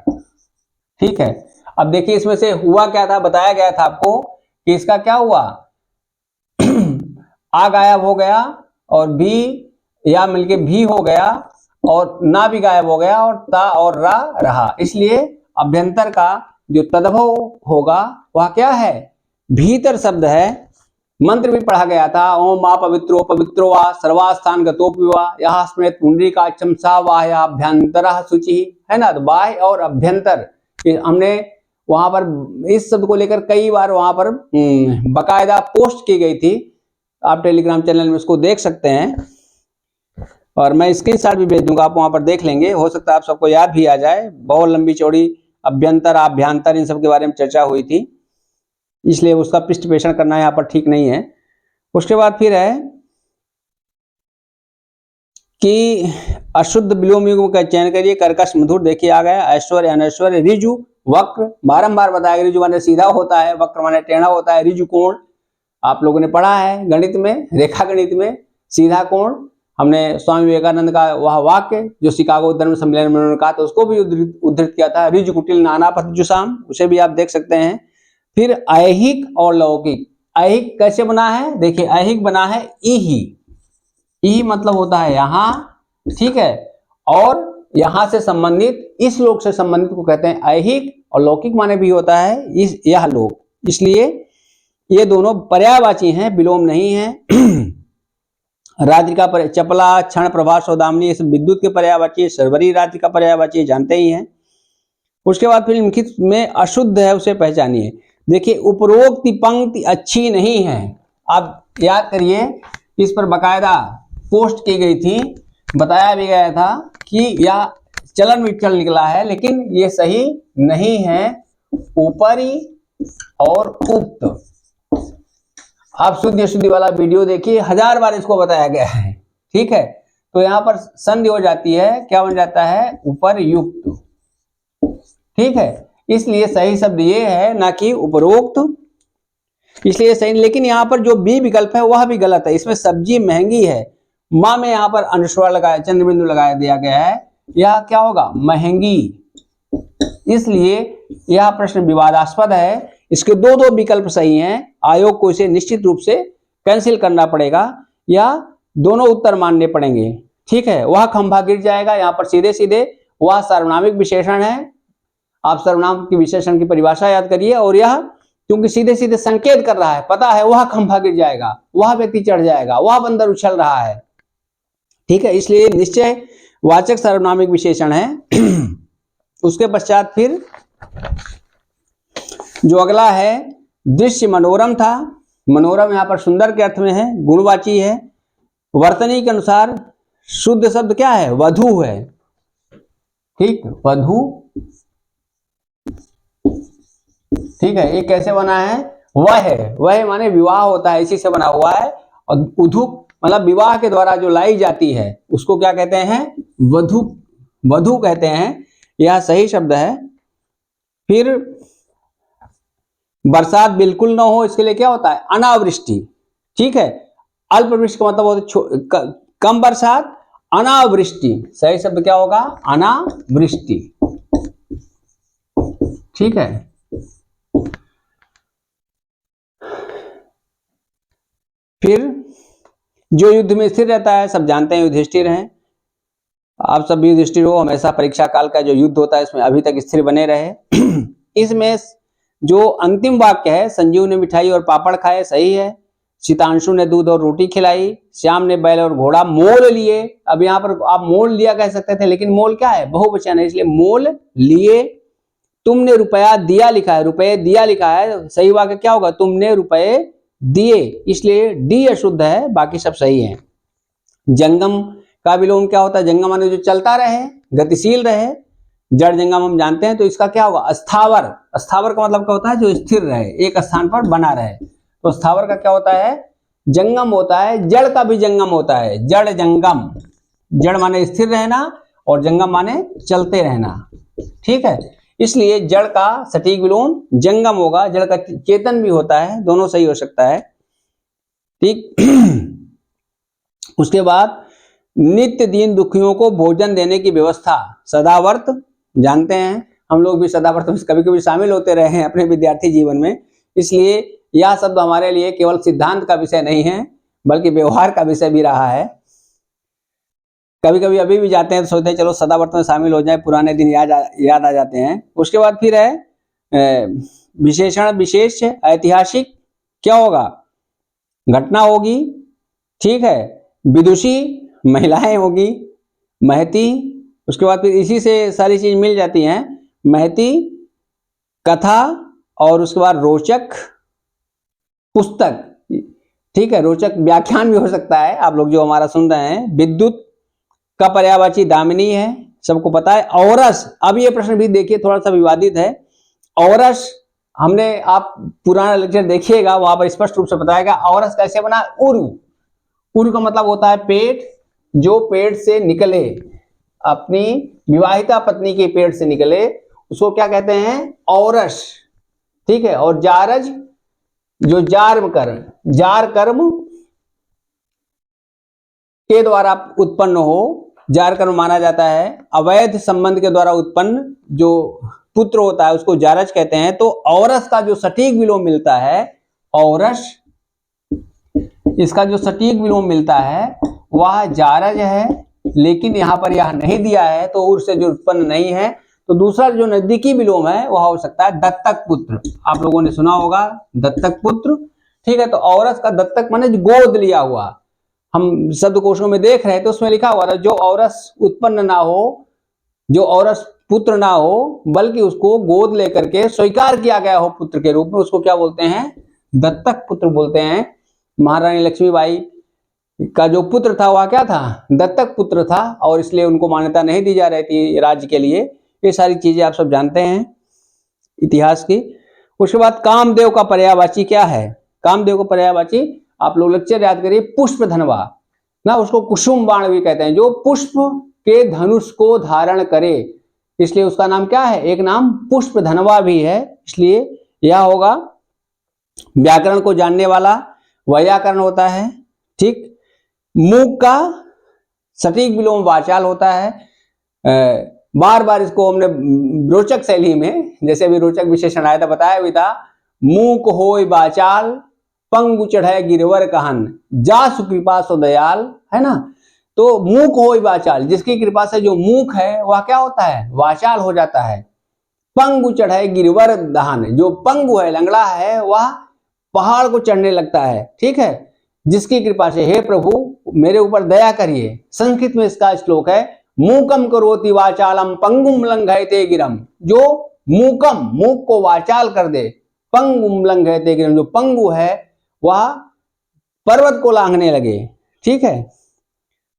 ठीक है, अब देखिए इसमें से हुआ क्या था, बताया गया था आपको कि इसका क्या हुआ, आ गायब हो गया और भी या मिलके भी हो गया, और ना भी गायब हो गया, और ता और रा रहा। इसलिए अभ्यंतर का जो तद्भव होगा वह क्या है? भीतर शब्द है। मंत्र भी पढ़ा गया था, ओम आप पवित्रो पवित्रो वा सर्वास्थान गतोपि वा यह स्मृत पुंडरीकाक्षम सा बाह्याभ्यंतरः शुचि, है ना। तो बाह्य और अभ्यंतर, हमने वहां पर इस शब्द को लेकर कई बार वहां पर बकायदा पोस्ट की गई थी। आप टेलीग्राम चैनल में उसको देख सकते हैं, और मैं स्क्रीनशॉट भी भेज दूंगा, आप वहां पर देख लेंगे। हो सकता है आप सबको याद भी आ जाए। बहुत लंबी चौड़ी अभ्यंतर आभ्यंतर इन सब के बारे में चर्चा हुई थी, इसलिए उसका पृष्ठपेषण करना यहाँ पर ठीक नहीं है। उसके बाद फिर है कि अशुद्ध विलोम युग्म का चयन करिए। कर्कश मधुर देखिए आ गया। ऐश्वर्य अनैश्वर्य, ऋजु वक्र, बारंबार बताया ऋजु माने सीधा होता है, वक्र माने टेढ़ा होता है। ऋजु कोण आप लोगों ने पढ़ा है गणित में, रेखा गणित में, सीधा कोण। हमने स्वामी विवेकानंद का वह वाक्य जो शिकागो धर्म सम्मेलन में उन्होंने कहा था उसको भी उद्धृत किया था, ऋजु कुटिल नाना पथजुषाम, उसे भी आप देख सकते हैं। फिर ऐहिक और लौकिक। ऐहिक कैसे बना है, देखिए ऐहिक बना है इही, ई मतलब होता है यहाँ, ठीक है, और यहां से संबंधित, इस लोक से संबंधित को कहते हैं ऐहिक, और लौकिक माने भी होता है इस यह लोक, इसलिए ये दोनों पर्यायवाची हैं, विलोम नहीं है। रात्रि का चपला, क्षण, प्रभा, सौदामिनी, इस विद्युत के पर्यायवाची, सर्वरी रात्रि का पर्यायवाची जानते ही हैं। उसके बाद फिर लिखित में अशुद्ध है उसे पहचानिए। देखिए उपरोक्त पंक्ति अच्छी नहीं है, आप याद करिए, इस पर बकायदा पोस्ट की गई थी, बताया भी गया था कि यह चलन विचलन निकला है, लेकिन ये सही नहीं है। ऊपरी और उक्त, आप शुद्ध अशुद्धि वाला वीडियो देखिए, 1000 बार इसको बताया गया है, ठीक है। तो यहाँ पर संधि हो जाती है, क्या बन जाता है, ऊपर युक्त, ठीक है। इसलिए सही शब्द ये है, ना कि उपरोक्त, इसलिए सही। लेकिन यहाँ पर जो बी विकल्प है वह भी गलत है, इसमें सब्जी महंगी है, माँ में यहाँ पर अनुस्वार लगाया, चंद्रबिंदु लगाया दिया गया है, यह क्या होगा, महंगी, इसलिए यह प्रश्न विवादास्पद है। इसके दो विकल्प सही हैं, आयोग को इसे निश्चित रूप से कैंसिल करना पड़ेगा, या दोनों उत्तर मानने पड़ेंगे, ठीक है। वह खंभा गिर जाएगा, यहाँ पर सीधे सीधे वह सार्वनामिक विशेषण है, आप सर्वनाम की विशेषण की परिभाषा याद करिए, और यह क्योंकि सीधे सीधे संकेत कर रहा है, पता है वह खंभा गिर जाएगा, वह व्यक्ति चढ़ जाएगा, वह बंदर उछल रहा है, ठीक है, इसलिए निश्चय वाचक सार्वनामिक विशेषण है। उसके पश्चात फिर जो अगला है, दृश्य मनोरम था, मनोरम यहां पर सुंदर के अर्थ में है, गुणवाची है। वर्तनी के अनुसार शुद्ध शब्द क्या है, वधू है, ठीक, वधू, ठीक है। ये कैसे बना है, वह माने विवाह होता है, इसी से बना हुआ है, और उधुक मतलब विवाह के द्वारा जो लाई जाती है उसको क्या कहते हैं, वधू, वधू कहते हैं, यह सही शब्द है। फिर बरसात बिल्कुल ना हो, इसके लिए क्या होता है, अनावृष्टि, ठीक है। अल्पवृष्टि का मतलब होता है कम बरसात, अनावृष्टि, सही शब्द क्या होगा, अनावृष्टि, ठीक है। फिर जो युद्ध में स्थिर रहता है, सब जानते हैं युधिष्ठिर हैं, आप सब युधिष्ठिर हो, हमेशा परीक्षा काल का जो युद्ध होता है इसमें अभी तक स्थिर बने रहे। इसमें जो अंतिम वाक्य है, संजीव ने मिठाई और पापड़ खाए, सही है। शीतांशु ने दूध और रोटी खिलाई, श्याम ने बैल और घोड़ा मोल लिए। अब यहाँ पर आप मोल लिया कह सकते थे, लेकिन मोल क्या है, बहुवचन है, इसलिए मोल लिए। तुमने रुपया दिया लिखा है, रुपये दिया लिखा है, सही वाक्य क्या होगा, तुमने रुपये दिए, इसलिए डी अशुद्ध है, बाकी सब सही है। जंगम का विलोम क्या होता है, जंगम माने जो चलता रहे, गतिशील रहे, जड़ जंगम हम जानते हैं, तो इसका क्या होगा, अस्थावर। अस्थावर का मतलब क्या होता है, जो स्थिर रहे, एक स्थान पर बना रहे, तो स्थावर का क्या होता है, जंगम होता है। जड़ का भी जंगम होता है, जड़ जंगम, जड़ माने स्थिर रहना और जंगम माने चलते रहना, ठीक है। इसलिए जड़ का सटीक विलोम जंगम होगा, जड़ का चेतन भी होता है, दोनों सही हो सकता है, ठीक। उसके बाद नित्य दीन दुखियों को भोजन देने की व्यवस्था, सदावर्त जानते हैं, हम लोग भी सदावर्त में कभी कभी शामिल होते रहे हैं अपने विद्यार्थी जीवन में, इसलिए यह शब्द हमारे लिए केवल सिद्धांत का विषय नहीं है बल्कि व्यवहार का विषय भी रहा है। कभी कभी अभी भी जाते हैं तो सोचते हैं चलो सदावर्त में शामिल हो जाए, पुराने दिन याद आ जाते हैं। उसके बाद फिर है विशेषण विशेष, ऐतिहासिक क्या होगा, घटना होगी, ठीक है। विदुषी महिलाएं होगी, महती, उसके बाद फिर इसी से सारी चीज मिल जाती हैं, महती, कथा, और उसके बाद रोचक, पुस्तक, ठीक है, रोचक व्याख्यान भी हो सकता है। आप लोग जो हमारा सुन रहे हैं, विद्युत का पर्यायवाची दामिनी है, सबको पता है। औरस, अब ये प्रश्न भी देखिए थोड़ा सा विवादित है। औरस हमने, आप पुराना लेक्चर देखिएगा, वहां पर स्पष्ट रूप से बताएगा औरस कैसे बना। उरु, उरु का मतलब होता है पेट, जो पेट से निकले, अपनी विवाहिता पत्नी के पेट से निकले, उसको क्या कहते हैं, औरस। ठीक है, और जारज, जो जार कर्म के द्वारा उत्पन्न हो, जार कर्म माना जाता है। अवैध संबंध के द्वारा उत्पन्न जो पुत्र होता है उसको जारज कहते हैं। तो औरस का जो सटीक विलोम मिलता है, औरस, इसका जो सटीक विलोम मिलता है वह जारज है, लेकिन यहां पर यह नहीं दिया है तो उर से जो उत्पन्न नहीं है। तो दूसरा जो नजदीकी विलोम है वह हो सकता है दत्तक पुत्र। आप लोगों ने सुना होगा दत्तक पुत्र। ठीक है, तो औरस का दत्तक माने गोद लिया हुआ, हम शब्दकोशों में देख रहे हैं तो उसमें लिखा हुआ था जो औरस उत्पन्न ना हो, जो औरस पुत्र ना हो, बल्कि उसको गोद लेकर के स्वीकार किया गया हो पुत्र के रूप में, उसको क्या बोलते हैं, दत्तक पुत्र बोलते हैं। महारानी लक्ष्मीबाई का जो पुत्र था वह क्या था, दत्तक पुत्र था, और इसलिए उनको मान्यता नहीं दी जा रही थी राज्य के लिए। ये सारी चीजें आप सब जानते हैं इतिहास की। उसके बाद कामदेव का पर्यायवाची क्या है, कामदेव का पर्यायवाची आप लोग लेक्चर याद करिए, पुष्प धनवा ना, उसको कुसुम बाण भी कहते हैं, जो पुष्प के धनुष को धारण करे, इसलिए उसका नाम क्या है, एक नाम पुष्प धनवा भी है। इसलिए यह होगा व्याकरण को जानने वाला, वैयाकरण होता है। ठीक, मूक का सटीक विलोम वाचाल होता है। बार बार इसको हमने रोचक शैली में, जैसे अभी रोचक विशेषण आया था, बताया भी था, मूक होय वाचाल, पंगु चढ़े गिरवर कहन, जा सुकृपा सो दयाल, है ना। तो मूक होय वाचाल, जिसकी कृपा से जो मूक है वह क्या होता है, वाचाल हो जाता है। पंगु चढ़े गिरवर दहन, जो पंगु है, लंगड़ा है, वह पहाड़ को चढ़ने लगता है। ठीक है, जिसकी कृपा से, हे प्रभु मेरे ऊपर दया करिए। संस्कृत में इसका श्लोक है, मूकम करोति वाचालम पंगुम लंघयते गिरम, जो मूकम, मूक को वाचाल कर दे, पंगुम लंघयते गिरम, जो पंगु है वह पर्वत को लांघने लगे। ठीक है,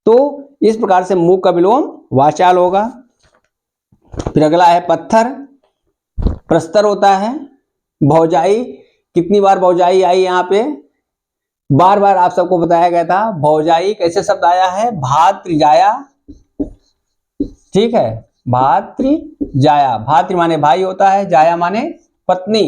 तो इस प्रकार से मूक का विलोम वाचाल होगा। फिर अगला है पत्थर, प्रस्तर होता है। भौजाई, कितनी बार भौजाई आई यहाँ पे, बार बार आप सबको बताया गया था। भौजाई कैसे शब्द आया है, भातृजाया। ठीक है, भातृजाया, भातृ माने भाई होता है, जाया माने पत्नी।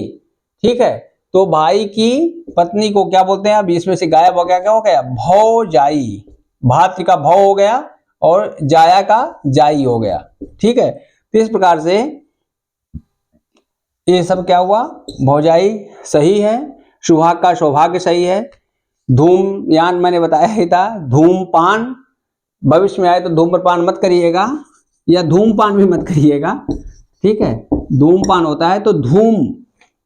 ठीक है, तो भाई की पत्नी को क्या बोलते हैं, अब इसमें से गायब हो गया, क्या हो गया, भौजाई। भातृ का भौ हो गया और जाया का जाई हो गया। ठीक है, तो इस प्रकार से ये सब क्या हुआ, भौजाई सही है, सुहाग का सौभाग्य सही है। धूमयान मैंने बताया ही था। धूमपान, भविष्य में आए तो धूम्रपान मत करिएगा, या धूमपान भी मत करिएगा। ठीक है, धूमपान होता है तो धूम,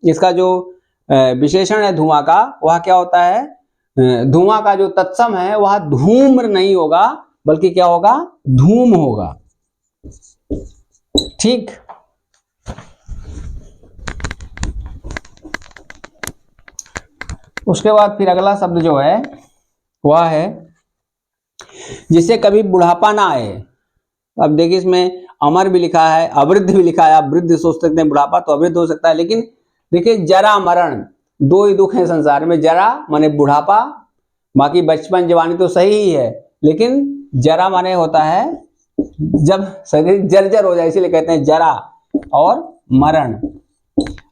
इसका जो विशेषण है धुआं का, वह क्या होता है, धुआं का जो तत्सम है वह धूम्र नहीं होगा, बल्कि क्या होगा, धूम होगा। ठीक, उसके बाद फिर अगला शब्द जो है वह है जिससे कभी बुढ़ापा ना आए। अब देखिए इसमें अमर भी लिखा है, अवृद्ध भी लिखा है। आप वृद्ध सोच सकते हैं, बुढ़ापा तो अवृद्ध हो सकता है, लेकिन देखिए जरा मरण, दो ही दुख हैं संसार में। जरा माने बुढ़ापा, बाकी बचपन जवानी तो सही ही है, लेकिन जरा माने होता है जब शरीर जर्जर हो जाए, इसीलिए कहते हैं जरा। और मरण,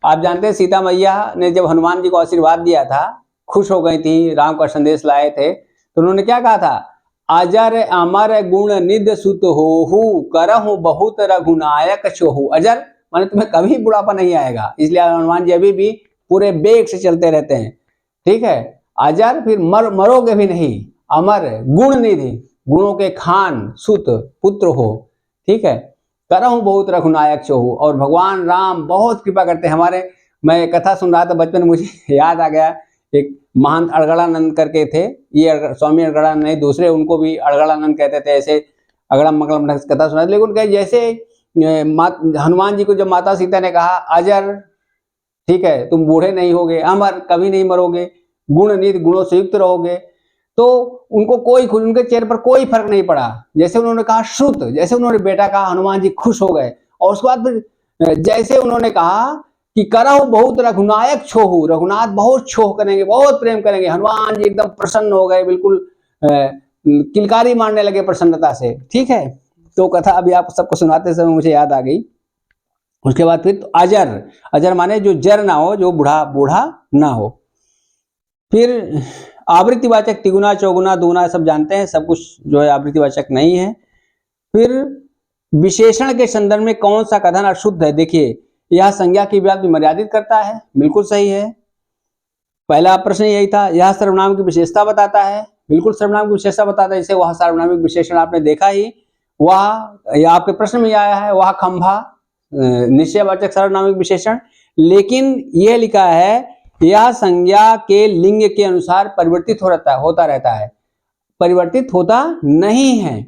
आप जानते हैं सीता मैया ने जब हनुमान जी को आशीर्वाद दिया था, खुश हो गई थी, राम का संदेश लाए थे, तो उन्होंने क्या कहा था, अजर अमर गुण निध सुत होहु, करहु बहुत रघुनायक छोहु। अजर माने तुम्हें कभी बुढ़ापा नहीं आएगा, इसलिए हनुमान जी अभी भी पूरे बेग से चलते रहते हैं। ठीक है, अजर, फिर मरोगे भी नहीं, अमर, गुण निधि, गुणों के खान, सुत पुत्र हो। ठीक है, करहु बहुत रघुनायक छोहु, और भगवान राम बहुत कृपा करते हैं हमारे। मैं कथा सुन रहा था बचपन में, मुझे याद आ गया, एक महंत अड़गड़ानंद करके थे, ये स्वामी अड़गड़ानंद नहीं, दूसरे, उनको भी अड़गड़ानंद कहते थे। ऐसे अगड़म मगड़म कथा सुना, लेकिन कहे जैसे हनुमान जी को जब माता सीता ने कहा अजर, ठीक है, तुम बूढ़े नहीं होगे, अमर, कभी नहीं मरोगे, गुणनिधि, गुणों से युक्त रहोगे। तो उनको उनके चेहरे पर कोई फर्क नहीं पड़ा। जैसे उन्होंने कहा श्रुत, जैसे उन्होंने बेटा कहा हनुमान जी खुश हो गए। और उसके बाद फिर जैसे उन्होंने कहा कि करहु बहुत रघुनायक छोहु, रघुनाथ बहुत छोह करेंगे, बहुत प्रेम करेंगे, हनुमान जी एकदम प्रसन्न हो गए, बिल्कुल किलकारी मारने लगे प्रसन्नता से। ठीक है, तो कथा अभी आप सबको सुनाते समय मुझे याद आ गई। उसके बाद फिर तो अजर, अजर माने जो जर ना हो, जो बूढ़ा ना हो। फिर आवृत्तिवाचक तिगुना, चौगुना, दुगुना सब जानते हैं, सब कुछ जो है आवृत्तिवाचक नहीं है। फिर विशेषण के संदर्भ में कौन सा कथन अशुद्ध है? देखिए, यह संज्ञा की व्याप्ति मर्यादित करता है, बिल्कुल सही है। पहला प्रश्न यही था। यह सर्वनाम की विशेषता बताता है, बिल्कुल सर्वनाम की विशेषता बताता है। जैसे वह सार्वनामिक विशेषण आपने देखा ही, वह यह आपके प्रश्न में आया है, वह खंभा निश्चयवाचक सर्वनामिक विशेषण। लेकिन यह लिखा है यह संज्ञा के लिंग के अनुसार परिवर्तित होता रहता है, परिवर्तित होता नहीं है।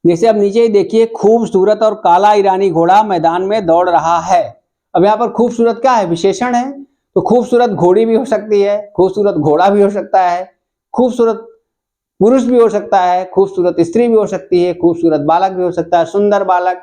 जैसे अब नीचे देखिए, खूबसूरत और काला ईरानी घोड़ा मैदान में दौड़ रहा है। अब यहाँ पर खूबसूरत क्या है? विशेषण है। तो खूबसूरत घोड़ी भी हो सकती है, खूबसूरत घोड़ा भी हो सकता है, खूबसूरत पुरुष भी हो सकता है, खूबसूरत स्त्री भी हो सकती है, खूबसूरत बालक भी हो सकता है, सुंदर बालक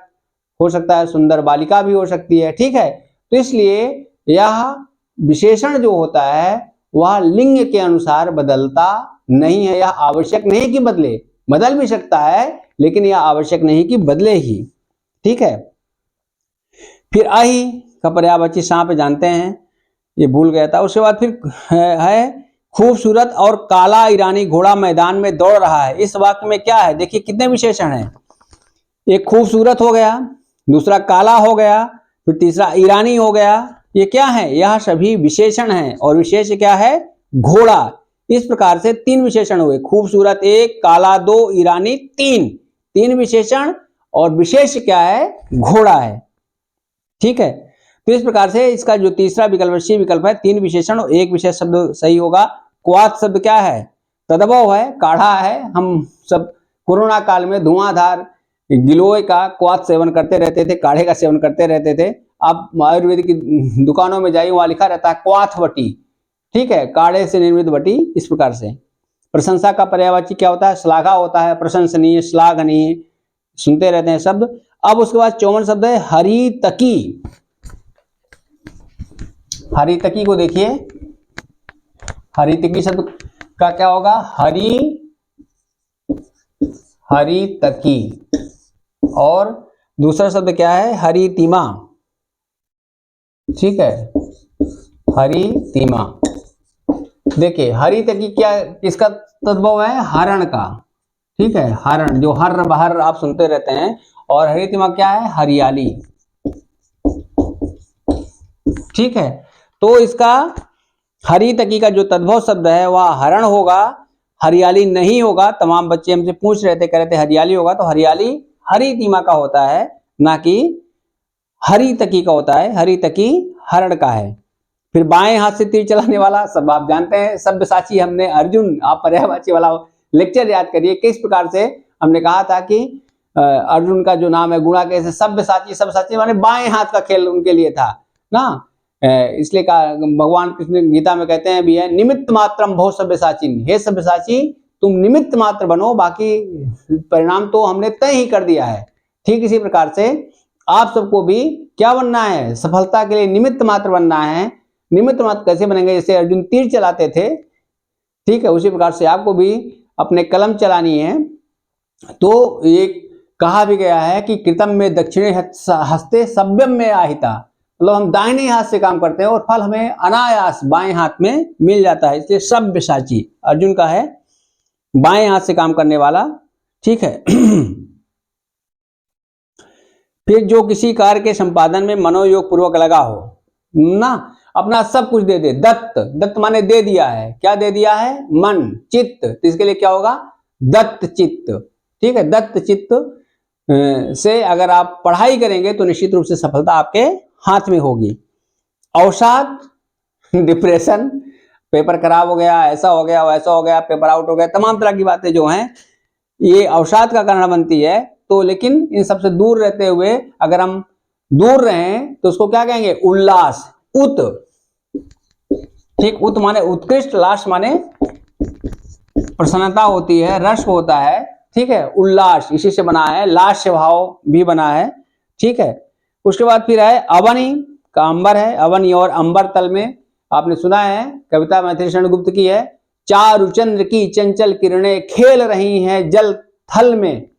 हो सकता है, सुंदर बालिका भी हो सकती है। ठीक है, तो इसलिए यह विशेषण जो होता है वह लिंग के अनुसार बदलता नहीं है। यह आवश्यक नहीं कि बदले, बदल भी सकता है, लेकिन यह आवश्यक नहीं कि बदले ही। ठीक है, फिर आई का पर्यायवाची सांप जानते हैं, ये भूल गया था। उसके बाद फिर है खूबसूरत और काला ईरानी घोड़ा मैदान में दौड़ रहा है। इस वाक्य में क्या है? देखिए कितने विशेषण हैं। एक खूबसूरत हो गया, दूसरा काला हो गया, फिर तीसरा ईरानी हो गया। ये क्या है? यह सभी विशेषण हैं। और विशेष क्या है? घोड़ा। इस प्रकार से तीन विशेषण हुए, खूबसूरत एक, काला दो, ईरानी तीन, तीन विशेषण। और विशेष क्या है? घोड़ा है। ठीक है, तो इस प्रकार से इसका जो तीसरा विकल्प सी विकल्प है, तीन विशेषण और एक विशेष शब्द सही होगा। क्वाथ शब्द क्या है? तद्भव है, काढ़ा है। हम सब कोरोना काल में धुआंधार गिलोय का क्वाथ सेवन करते रहते थे, काढ़े का सेवन करते रहते थे। आप आयुर्वेदिक की दुकानों में जाइए, वहां लिखा रहता है क्वाथ वटी। ठीक है, काढ़े से निर्मित वटी। इस प्रकार से प्रशंसा का पर्यायवाची क्या होता है? श्लाघा होता है, प्रशंसनीय, श्लाघनीय, सुनते रहते हैं शब्द। अब उसके बाद 54 शब्द है हरितकी। हरितकी को देखिए, हरितकी शब्द का क्या होगा? हरितकी। और दूसरा शब्द क्या है? हरितिमा। ठीक है, हरितिमा। देखिए हरितकी क्या, किसका तद्भव है? हरण का। ठीक है, हरण, जो हर बाहर आप सुनते रहते हैं। और हरितिमा क्या है? हरियाली। ठीक है, तो इसका हरितकी का जो तद्भव शब्द है वह हरण होगा, हरियाली नहीं होगा। तमाम बच्चे हमसे पूछ रहे थे, कह रहे थे हरियाली होगा, तो हरियाली हरितिमा का होता है, ना कि हरितकी का होता है। हरितकी हरण का है। फिर बाएं हाथ से तीर चलाने वाला, सब आप जानते हैं, सब्यसाची। हमने अर्जुन, आप पर्यायवाची वाला लेक्चर याद करिए, किस प्रकार से हमने कहा था कि अर्जुन का जो नाम है गुणा कैसे सब्यसाची, सब्यसाची माने बाएं हाथ का खेल उनके लिए था ना। इसलिए कहा, भगवान कृष्ण गीता में कहते हैं भी है, निमित्त मात्रम भव सब्यसाची। हे सब्यसाची, तुम निमित्त मात्र बनो, बाकी परिणाम तो हमने तय ही कर दिया है। ठीक इसी प्रकार से आप सबको भी क्या बनना है? सफलता के लिए निमित्त मात्र बनना है। निमित्त मात्र कैसे बनेंगे? जैसे अर्जुन तीर चलाते थे, ठीक है, उसी प्रकार से आपको भी अपने कलम चलानी है। तो ये कहा भी गया है कि कृतम में दक्षिणे हस्ते सव्यम में आहिता, मतलब हम दाहिने हाथ से काम करते हैं और फल हमें अनायास बाएं हाथ में मिल जाता है। इसलिए सब्यसाची अर्जुन का है, बाएं हाथ से काम करने वाला। ठीक है फिर जो किसी कार्य के संपादन में मनोयोग पूर्वक लगा हो ना, अपना सब कुछ दे दे। दत्त, दत्त माने दे दिया है। क्या दे दिया है? मन, चित्त। तो इसके लिए क्या होगा? दत्त चित्त। ठीक है, दत्त चित्त से अगर आप पढ़ाई करेंगे तो निश्चित रूप से सफलता आपके हाथ में होगी। अवसाद, डिप्रेशन, पेपर खराब हो गया, ऐसा हो गया, वैसा हो गया, पेपर आउट हो गया, तमाम तरह की बातें जो हैं ये अवसाद का कारण बनती है। तो लेकिन इन सबसे दूर रहते हुए अगर हम दूर रहें तो उसको क्या कहेंगे? उल्लास, उत। ठीक, उत माने उत्कृष्ट, लाश माने प्रसन्नता होती है, रस होता है, ठीक है, उल्लास इसी से बना है, लास्य भाव भी बना है, ठीक है। उसके बाद फिर है अवनी का अंबर है, अवनी और अंबर तल में आपने सुना है, कविता मैथिली शरण गुप्त की है। चारु चंद्र की चंचल किरणें खेल रही हैं जल थल में,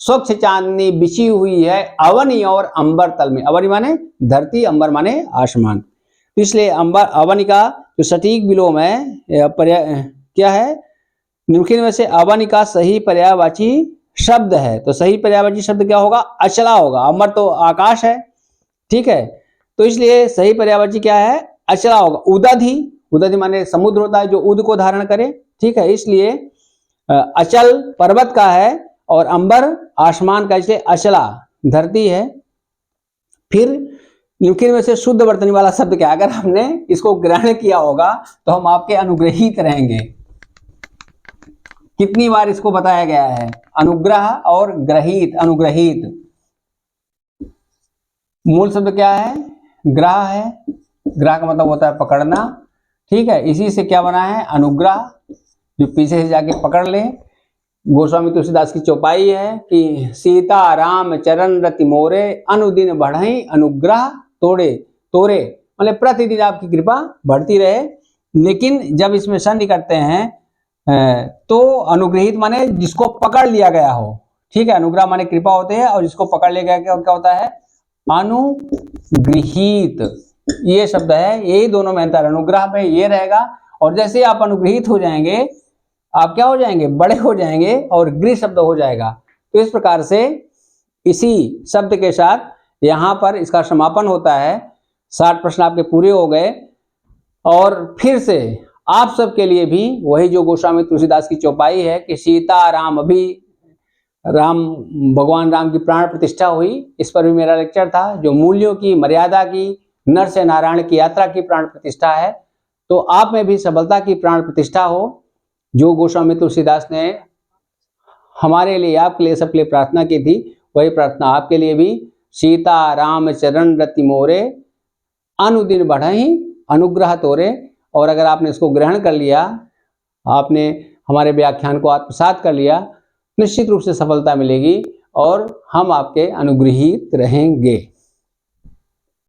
स्वच्छ चांदनी बिछी हुई है अवनी और अंबर तल में। अवनी माने धरती, अंबर माने आसमान। तो इसलिए अंबर अवनी का जो सटीक विलोम है क्या है, निम्नलिखित में से अवनी का सही पर्यायवाची शब्द है। तो सही पर्यायवाची शब्द क्या होगा, अचला होगा। अंबर तो आकाश है, ठीक है, तो इसलिए सही पर्यायवाची क्या है, अचला होगा। उदधि, उदधि माने समुद्र होता है जो उद को धारण करे, ठीक है, इसलिए अचल पर्वत का है और अंबर आसमान का, इसलिए अचला धरती है। फिर निम्नलिखित में से शुद्ध वर्तनी वाला शब्द क्या, अगर हमने इसको ग्रहण किया होगा तो हम आपके अनुग्रहित रहेंगे। कितनी बार इसको बताया गया है, अनुग्रह और ग्रहित, अनुग्रहित। मूल शब्द क्या है, ग्रह है, ग्रह का मतलब होता है पकड़ना, ठीक है, इसी से क्या बना है, अनुग्रह, जो पीछे से जाके पकड़ ले। गोस्वामी तुलसीदास की चौपाई है कि सीता राम चरण रति मोरे, अनुदिन बढ़ई अनुग्रह तोड़े तोरे, मतलब प्रतिदिन आपकी कृपा बढ़ती रहे। लेकिन जब इसमें संधि करते हैं तो अनुग्रहित माने जिसको पकड़ लिया गया हो, ठीक है, अनुग्रह माने कृपा होते हैं और जिसको पकड़ लिया गया क्या होता है, अनुगृहीत, ये शब्द है, यही दोनों में अंतर। अनुग्रह पे ये रहेगा, और जैसे आप अनुग्रहित हो जाएंगे आप क्या हो जाएंगे, बड़े हो जाएंगे और गृह शब्द हो जाएगा। तो इस प्रकार से इसी शब्द के साथ यहां पर इसका समापन होता है। 60 प्रश्न आपके पूरे हो गए। और फिर से आप सबके लिए भी वही जो गोस्वामी तुलसीदास की चौपाई है कि सीता राम, अभी राम, भगवान राम की प्राण प्रतिष्ठा हुई, इस पर भी मेरा लेक्चर था। जो मूल्यों की, मर्यादा की, नर से नारायण की यात्रा की प्राण प्रतिष्ठा है, तो आप में भी सबलता की प्राण प्रतिष्ठा हो। जो गोस्वामी तुलसीदास ने हमारे लिए, आपके लिए, सबके लिए प्रार्थना की थी, वही प्रार्थना आपके लिए भी। सीता राम चरण रति मोरे, अनुदिन बढ़ई अनुग्रह तोरे। और अगर आपने इसको ग्रहण कर लिया, आपने हमारे व्याख्यान को आत्मसात कर लिया, निश्चित रूप से सफलता मिलेगी और हम आपके अनुग्रहित रहेंगे।